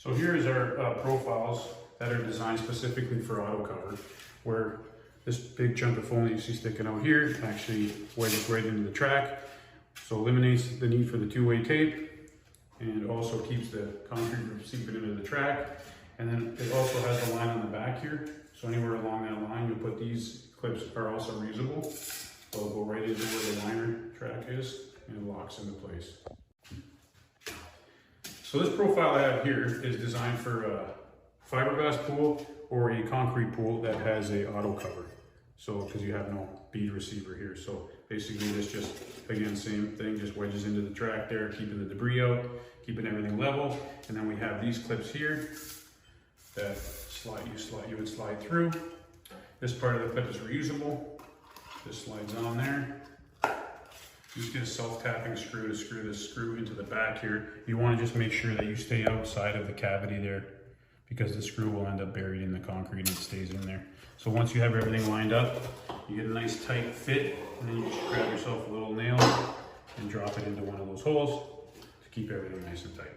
So here is our profiles that are designed specifically for Autocover, where this big chunk of foam that you see sticking out here actually wedges right into the track, so eliminates the need for the two-way tape, and also keeps the concrete from seeping into the track. And then it also has a line on the back here, so anywhere along that line you'll put these clips are also reusable. They'll go right into where the liner track is and it locks into place. So this profile I have here is designed for a fiberglass pool or a concrete pool that has a auto cover. So, because you have no bead receiver here. So basically this just, again, same thing, just wedges into the track there, keeping the debris out, keeping everything level. And then we have these clips here that you would slide through. This part of the clip is reusable. This slides on there. You just get a self-tapping screw to screw this screw into the back here. You want to just make sure that you stay outside of the cavity there, because the screw will end up buried in the concrete and it stays in there. So once you have everything lined up, you get a nice tight fit, and then you just grab yourself a little nail and drop it into one of those holes to keep everything nice and tight.